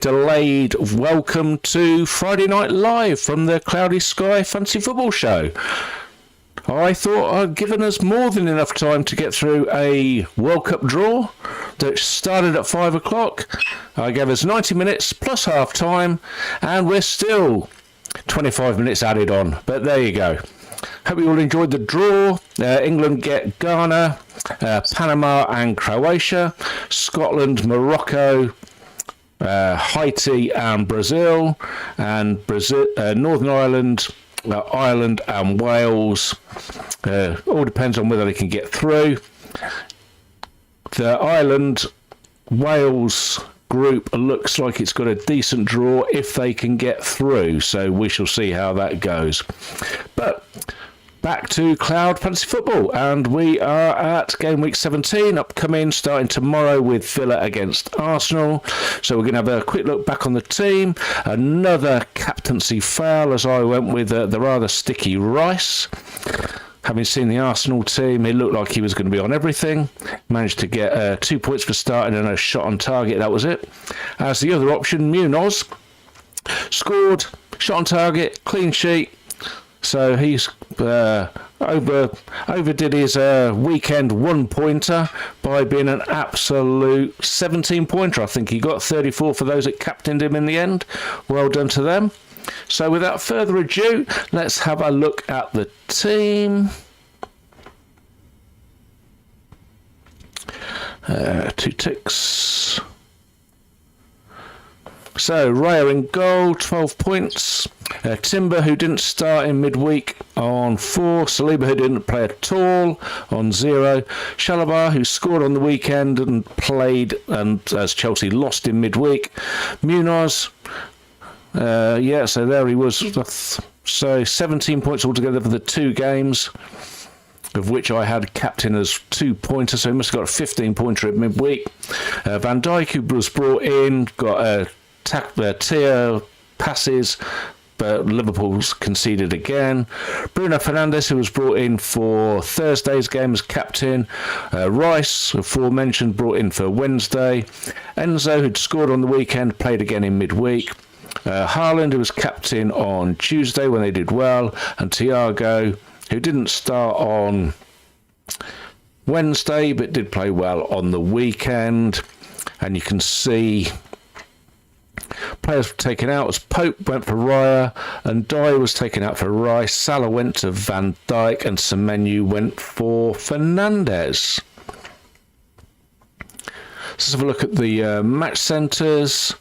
delayed welcome to Friday Night Live from the Cloudy Sky Fantasy Football Show. I thought I'd given us more than enough time to get through a World Cup draw that started at 5 o'clock. I gave us 90 minutes plus half time, and we're still 25 minutes added on. But there you go. Hope you all enjoyed the draw. England get Ghana, Panama and Croatia, Scotland, Morocco, Haiti and Brazil, and Northern Ireland, Ireland and Wales. All depends on whether they can get through. The Ireland-Wales group looks like it's got a decent draw if they can get through, so we shall see how that goes. But back to Cloud Fantasy Football, and we are at game week 17, upcoming, starting tomorrow with Villa against Arsenal. So we're going to have a quick look back on the team. Another captaincy fail, as I went with the rather sticky Rice. Having seen the Arsenal team, it looked like he was going to be on everything. Managed to get 2 points for starting and a shot on target, that was it. As the other option, Munoz scored, shot on target, clean sheet. So he's overdid his weekend one-pointer by being an absolute 17-pointer. I think he got 34 for those that captained him in the end. Well done to them. So without further ado, let's have a look at the team. 2 ticks. So, Raya in goal, 12 points. Timber, who didn't start in midweek, on 4. Saliba, who didn't play at all, on 0. Shalabar, who scored on the weekend and played, and as Chelsea lost in midweek. Munoz, so there he was. So, 17 points altogether for the 2 games, of which I had captain as 2-pointer, so he must have got a 15-pointer at midweek. Van Dijk, who was brought in, got a tier passes, but Liverpool's conceded again. Bruno Fernandes, who was brought in for Thursday's game as captain. Rice, aforementioned, brought in for Wednesday. Enzo, who'd scored on the weekend, played again in midweek. Haaland, who was captain on Tuesday when they did well. And Thiago, who didn't start on Wednesday, but did play well on the weekend. And you can see players were taken out as Pope went for Raya, and Dye was taken out for Rice. Salah went to Van Dijk, and Semenyo went for Fernandes. Let's have a look at the match centres.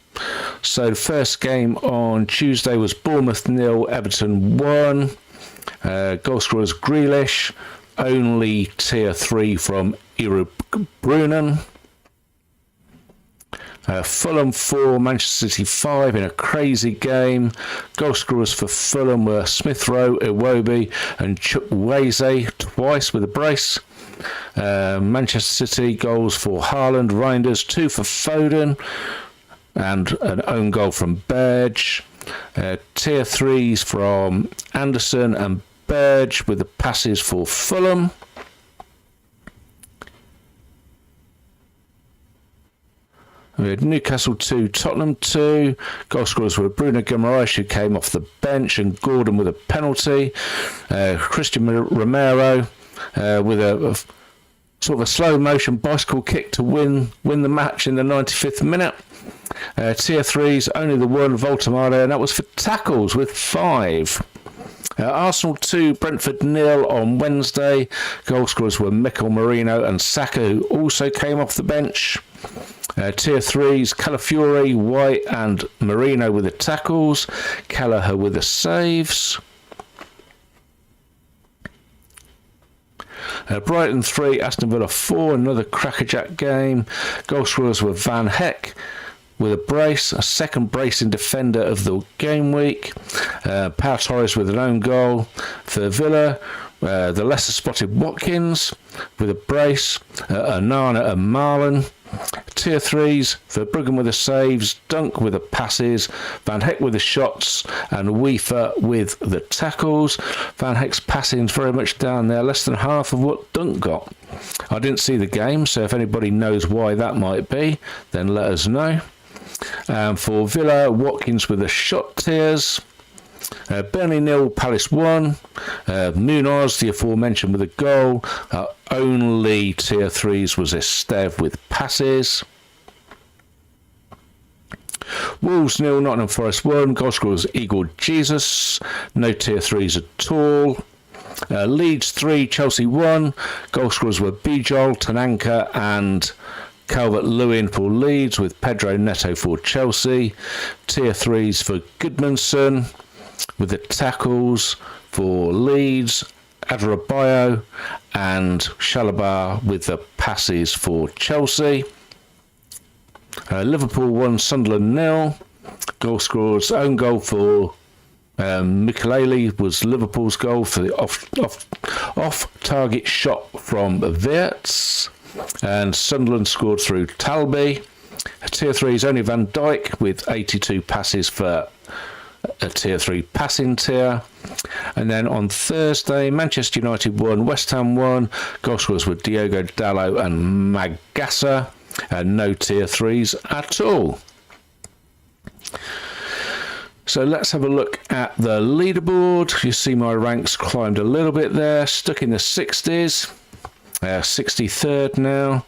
So the first game on Tuesday was Bournemouth 0, Everton 1. Goal scorers Grealish, only tier 3 from Iruburunen. Fulham 4, Manchester City 5 in a crazy game. Goal scorers for Fulham were Smith Rowe, Iwobi and Chukwueze twice with a brace. Manchester City goals for Haaland, Reinders, 2 for Foden and an own goal from Berge. Tier 3s from Anderson and Berge with the passes for Fulham. We had Newcastle 2, Tottenham 2. Goal scorers were Bruno Guimaraes, who came off the bench, and Gordon with a penalty. Christian Romero with a sort of a slow motion bicycle kick to win the match in the 95th minute. Tier 3s, only the one, Voltemade, and that was for tackles with 5. Arsenal 2, Brentford 0 on Wednesday. Goal scorers were Mikel Merino and Saka, who also came off the bench. Tier 3s, Calafiori, White and Merino with the tackles. Kelleher with the saves. Brighton 3, Aston Villa 4, another crackerjack game. Goal scorers were Van Heck with a brace, a second bracing defender of the game week. Pau Torres with an own goal for Villa. The lesser spotted Watkins with a brace. Anana and Marlon. Tier 3s for Bruggen with the saves, Dunk with the passes, Van Heck with the shots, and Weefer with the tackles. Van Heck's passing's very much down there, less than half of what Dunk got. I didn't see the game, so if anybody knows why that might be, then let us know. For Villa, Watkins with a shot tears. Burnley 0, Palace 1. Munoz, the aforementioned, with a goal. Only tier 3s was Esteve with passes. Wolves 0, Nottingham Forest 1. Goal scorers Igor Jesus. No tier 3s at all. Leeds 3, Chelsea 1. Goal scorers were Bijol, Tananka and Calvert-Lewin for Leeds, with Pedro Neto for Chelsea. Tier 3s for Goodmanson, with the tackles for Leeds, Adarabioyo and Chalobah with the passes for Chelsea. Liverpool 1, Sunderland 0. Goal scorers, own goal for Mikelele was Liverpool's goal for the off-target shot from Wirtz. And Sunderland scored through Talby. Tier 3 is only Van Dijk with 82 passes for a tier 3 passing tier. And then on Thursday, Manchester United 1, West Ham 1. Goal scorers were Diogo Dalot and Magassa. And no tier 3s at all. So let's have a look at the leaderboard. You see my ranks climbed a little bit there, stuck in the 60s, 63rd now.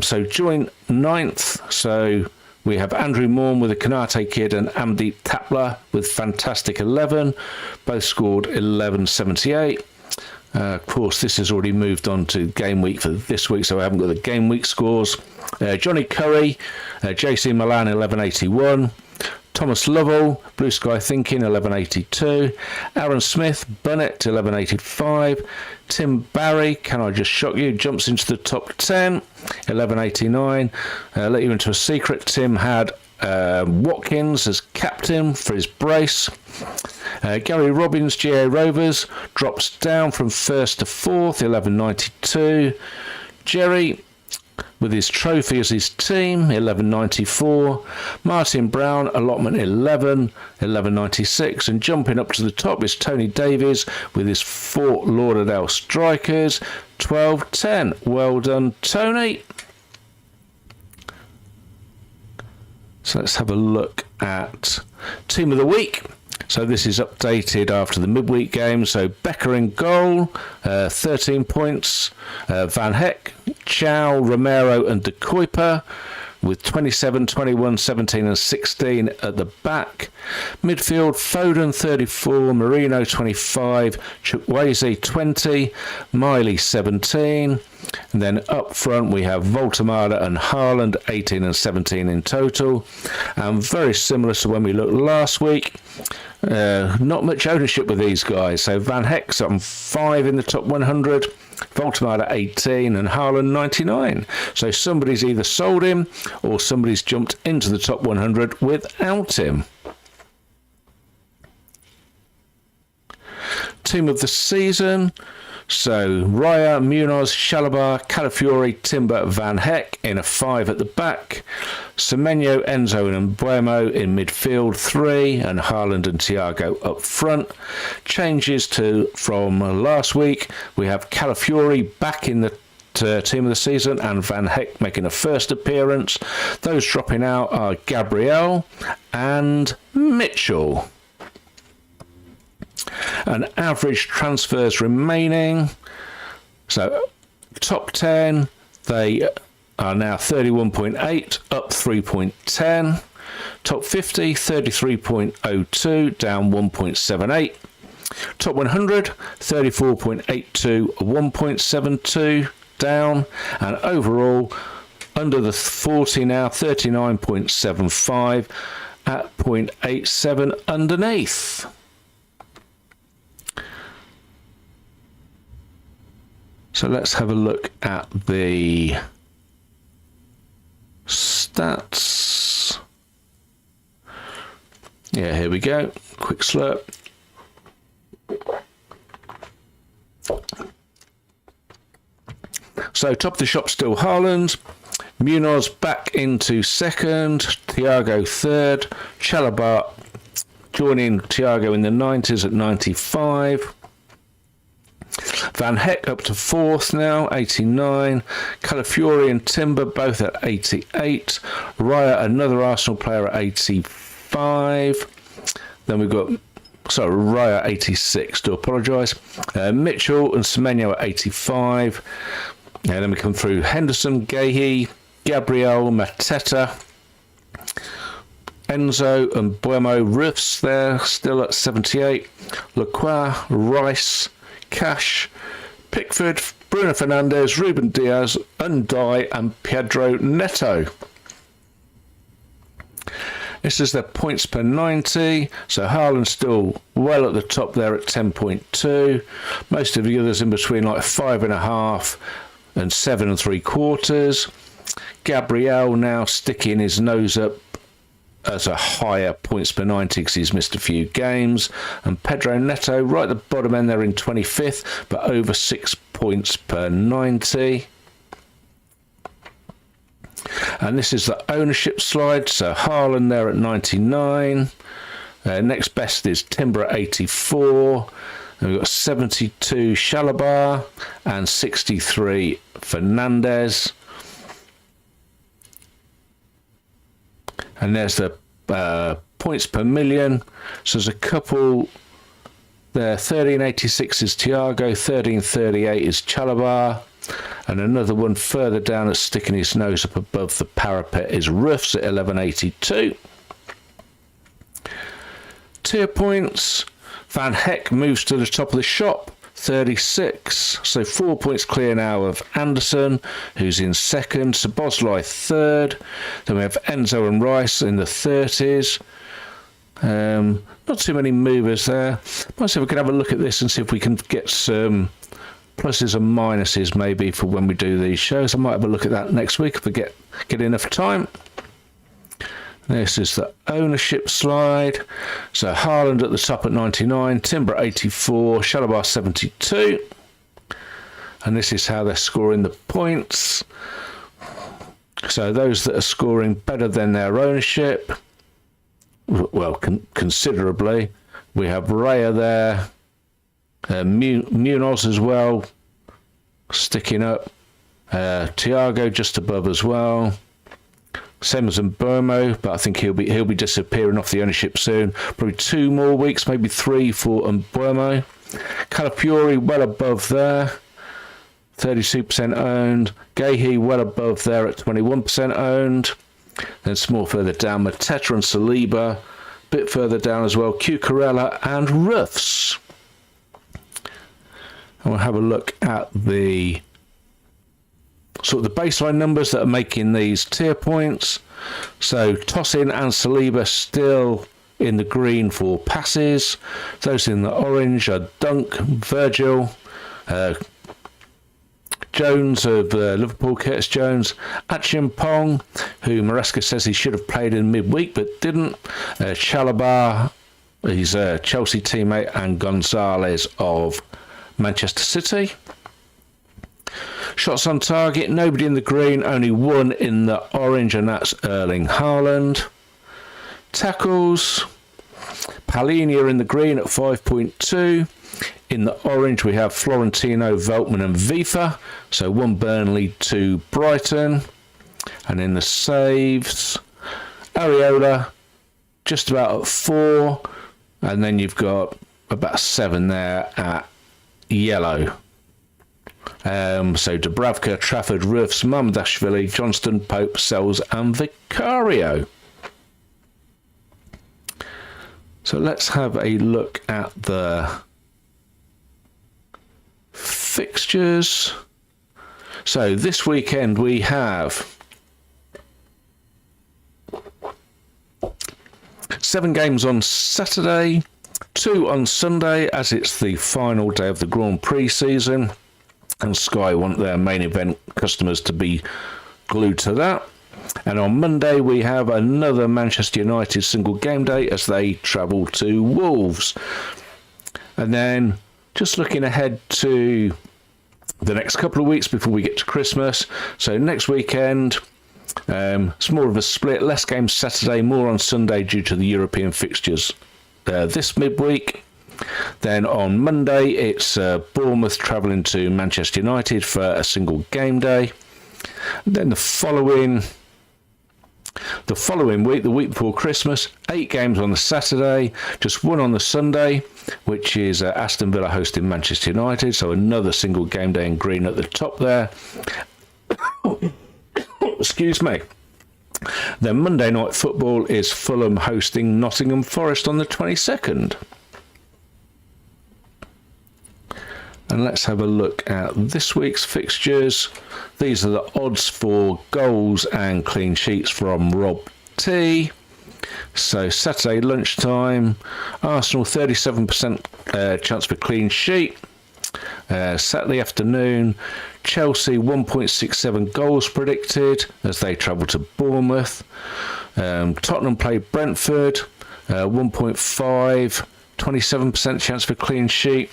So joint 9th. So we have Andrew Morn with a Kanate Kid and Amdeep Tapla with fantastic 11. Both scored 11.78. Of course, this has already moved on to game week for this week, so I haven't got the game week scores. Johnny Curry, JC Milan 11.81. Thomas Lovell, Blue Sky Thinking 11.82. Aaron Smith, Burnett 11.85. Tim Barry, Can I Just Shock You, jumps into the top 10, 11.89. Let you into a secret, Tim had Watkins as captain for his brace. Gary Robbins, GA Rovers, drops down from 1st to 4th, 11.92. Jerry with his trophy as his team, 11.94. Martin Brown, allotment 11, 11.96. And jumping up to the top is Tony Davies with his Fort Lauderdale Strikers, 12.10. Well done, Tony. So let's have a look at Team of the Week. So this is updated after the midweek game. So Becker in goal, 13 points. Van Heck, Chow, Romero and De Kuyper with 27, 21, 17 and 16 at the back. Midfield, Foden 34, Marino 25, Chukwueze 20, Miley 17. And then up front we have Voltemada and Haaland, 18 and 17 in total. And very similar to when we looked last week. Not much ownership with these guys. So Van Heck's on 5 in the top 100, Voltemada 18 and Haaland 99. So somebody's either sold him or somebody's jumped into the top 100 without him. Team of the season. So Raya, Munoz, Chalobah, Calafiori, Timber, Van Heck in a 5 at the back. Semenyo, Enzo and Mbuemo in midfield 3 and Haaland and Thiago up front. Changes from last week. We have Calafiori back in the team of the season and Van Heck making a first appearance. Those dropping out are Gabriel and Mitchell. And average transfers remaining. So top 10, they are now 31.8, up 3.10. Top 50, 33.02, down 1.78. Top 100, 34.82, 1.72, down. And overall, under the 40 now, 39.75 at 0.87 underneath. So let's have a look at the stats. Yeah, here we go. Quick slurp. So top of the shop still Haaland. Munoz back into second. Thiago third. Chalobah joining Thiago in the 90s at 95. Van Heck up to 4th now, 89. Calafiori and Timber both at 88. Raya, another Arsenal player, at 85. Then we've got, Raya 86, do apologise. Mitchell and Semenyo at 85. And then we come through Henderson, Gahey, Gabriel, Mateta, Enzo and Buemo. Roofs there, still at 78. Lacroix, Rice, Cash, Pickford, Bruno Fernandes, Ruben Diaz, Undai and Pedro Neto. This is their points per 90. So Haaland still well at the top there at 10.2. Most of the others in between like 5.5 and 7 3/4. Gabriel now sticking his nose up as a higher points per 90 because he's missed a few games. And Pedro Neto right at the bottom end there in 25th, but over 6 points per 90. And this is the ownership slide. So Haaland there at 99. Next best is Timber at 84. And we've got 72 Chalobah and 63 Fernandes. And there's the points per million. So there's a couple there. 1386 is Thiago, 1338 is Chalobah, and another one further down that's sticking his nose up above the parapet is Roofs at 1182. Tier points. Van Heck moves to the top of the shop, 36. So 4 points clear now of Anderson, who's in second. Szoboszlai third. Then we have Enzo and Rice in the 30s. Not too many movers there. Might see if we can have a look at this and see if we can get some pluses and minuses maybe for when we do these shows. I might have a look at that next week if we get enough time. This is the ownership slide. So Haaland at the top at 99, Timber at 84, Chalobah 72. And this is how they're scoring the points. So those that are scoring better than their ownership, well, considerably. We have Raya there, Munoz as well, sticking up. Thiago just above as well. Same as Mbomo, but I think he'll be disappearing off the ownership soon. Probably 2 more weeks, maybe 3 for Mbomo. Calafiori well above there, 32% owned. Gahey well above there at 21% owned. Then small further down, Mateta and Saliba. A bit further down as well, Cucurella and Roofs. And we'll have a look at the sort of the baseline numbers that are making these tier points. So Tosin and Saliba still in the green for passes. Those in the orange are Dunk, Virgil, Jones of Liverpool, Curtis Jones, Achiampong, who Maresca says he should have played in midweek but didn't, Chalobah, he's a Chelsea teammate, and Gonzalez of Manchester City. Shots on target, nobody in the green, only one in the orange, and that's Erling Haaland. Tackles, Palhinha in the green at 5.2. In the orange, we have Florentino, Veltman and Vifa. So 1 Burnley, 2 Brighton. And in the saves, Areola, just about at 4. And then you've got about 7 there at yellow. So Dubravka, Trafford, Roofs, Mamdashvili, Johnston, Pope, Sells and Vicario. So let's have a look at the fixtures. So this weekend we have 7 games on Saturday, 2 on Sunday, as it's the final day of the Grand Prix season, and Sky want their main event customers to be glued to that. And on Monday we have another Manchester United single game day as they travel to Wolves. And then just looking ahead to the next couple of weeks before we get to Christmas. So next weekend, it's more of a split, less games Saturday, more on Sunday due to the European fixtures this midweek. Then on Monday, it's Bournemouth travelling to Manchester United for a single game day. And then the following week, the week before Christmas, 8 games on the Saturday, just one on the Sunday, which is Aston Villa hosting Manchester United, so another single game day in green at the top there. Excuse me. Then Monday night football is Fulham hosting Nottingham Forest on the 22nd. And let's have a look at this week's fixtures. These are the odds for goals and clean sheets from Rob T. So Saturday lunchtime, Arsenal 37% chance for clean sheet. Saturday afternoon, Chelsea 1.67 goals predicted as they travel to Bournemouth. Tottenham play Brentford, 1.5, 27% chance for clean sheet.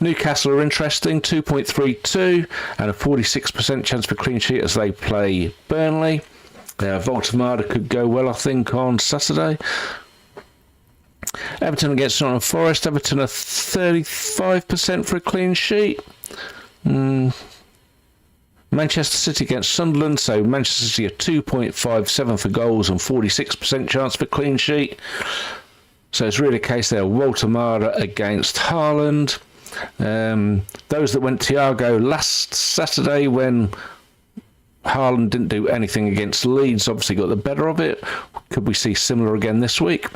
Newcastle are interesting, 2.32 and a 46% chance for clean sheet as they play Burnley. Voltemada could go well, I think, on Saturday. Everton against Nottingham Forest. Everton are 35% for a clean sheet. Manchester City against Sunderland. So Manchester City are 2.57 for goals and 46% chance for clean sheet. So it's really a case there. Voltemada against Haaland. Those that went Thiago last Saturday when Haaland didn't do anything against Leeds obviously got the better of it. Could we see similar again this week?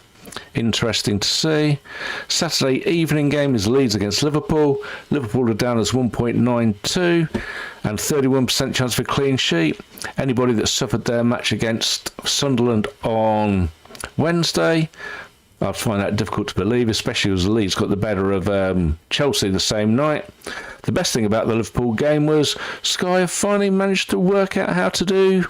Interesting to see. Saturday evening game is Leeds against Liverpool. Liverpool are down as 1.92 and 31% chance for clean sheet. Anybody that suffered their match against Sunderland on Wednesday, I find that difficult to believe, especially as Leeds got the better of Chelsea the same night. The best thing about the Liverpool game was Sky have finally managed to work out how to do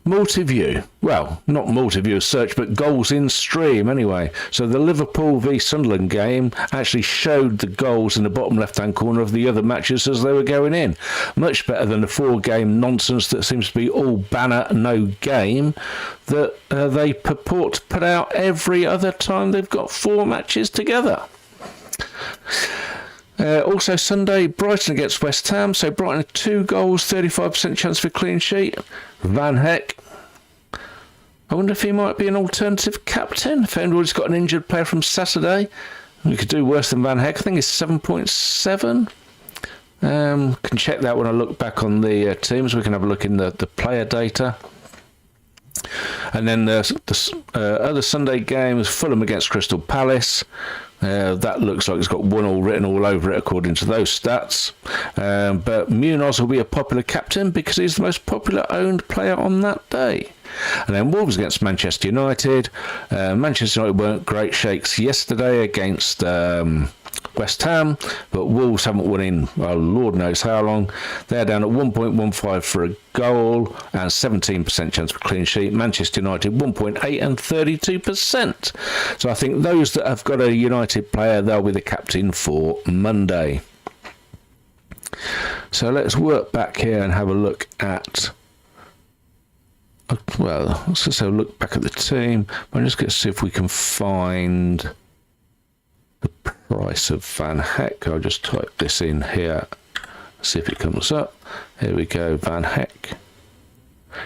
multi-view. Well, not multi-view as such, but goals in stream anyway. So the Liverpool v Sunderland game actually showed the goals in the bottom left-hand corner of the other matches as they were going in. Much better than the 4-game nonsense that seems to be all banner, no game, that they purport to put out every other time they've got 4 matches together. Also Sunday, Brighton against West Ham. So Brighton 2 goals, 35% chance for clean sheet. Van Heck. I wonder if he might be an alternative captain. If anybody's got an injured player from Saturday, we could do worse than Van Heck. I think it's 7.7. Can check that when I look back on the teams. We can have a look in the player data. And then the other Sunday game is Fulham against Crystal Palace. That looks like it's got 1-1 written all over it according to those stats. But Munoz will be a popular captain because he's the most popular owned player on that day. And then Wolves against Manchester United. Manchester United weren't great shakes yesterday against West Ham, but Wolves haven't won in, well, Lord knows how long. They're down at 1.15 for a goal and 17% chance for clean sheet. Manchester United 1.8 and 32%. So I think those that have got a United player, they'll be the captain for Monday. So let's work back here and have a look at, well, let's just have a look back at the team. I'm just going to see if we can find the price of Van Heck. I'll just type this in here, see if it comes up. Here we go, Van Heck.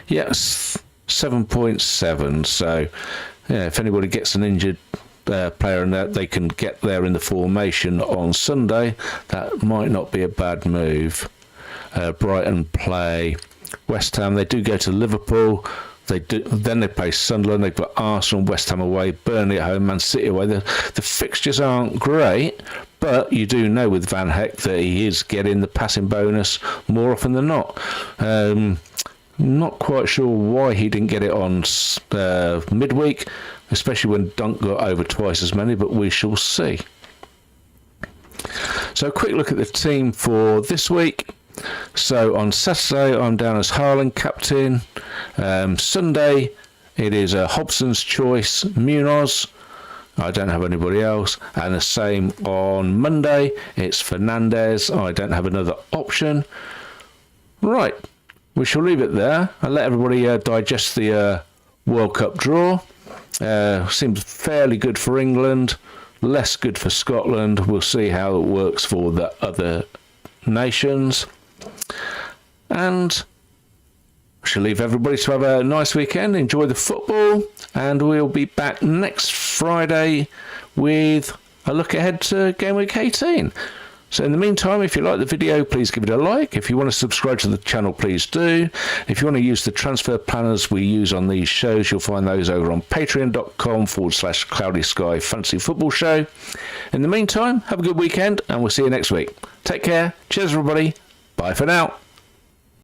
Yes, 7.7. So, yeah, if anybody gets an injured player and that they can get there in the formation on Sunday, that might not be a bad move. Brighton play West Ham. They do go to Liverpool. Then they play Sunderland. They've got Arsenal, West Ham away, Burnley at home, Man City away. The fixtures aren't great, but you do know with Van Heck that he is getting the passing bonus more often than not. Not quite sure why he didn't get it on midweek, especially when Dunk got over twice as many, but we shall see. So a quick look at the team for this week. So on Saturday, I'm down as Haaland captain. Sunday, it is Hobson's choice, Munoz. I don't have anybody else. And the same on Monday, it's Fernandez. I don't have another option. Right, we shall leave it there. I'll let everybody digest the World Cup draw. Seems fairly good for England, less good for Scotland. We'll see how it works for the other nations. And I shall leave everybody to have a nice weekend, enjoy the football, and we'll be back next Friday with a look ahead to Game Week 18. So in the meantime, if you like the video, please give it a like. If you want to subscribe to the channel, please do. If you want to use the transfer planners we use on these shows, you'll find those over on patreon.com/Cloudy Sky Fantasy Football Show. In the meantime, have a good weekend, and we'll see you next week. Take care. Cheers, everybody. Bye for now.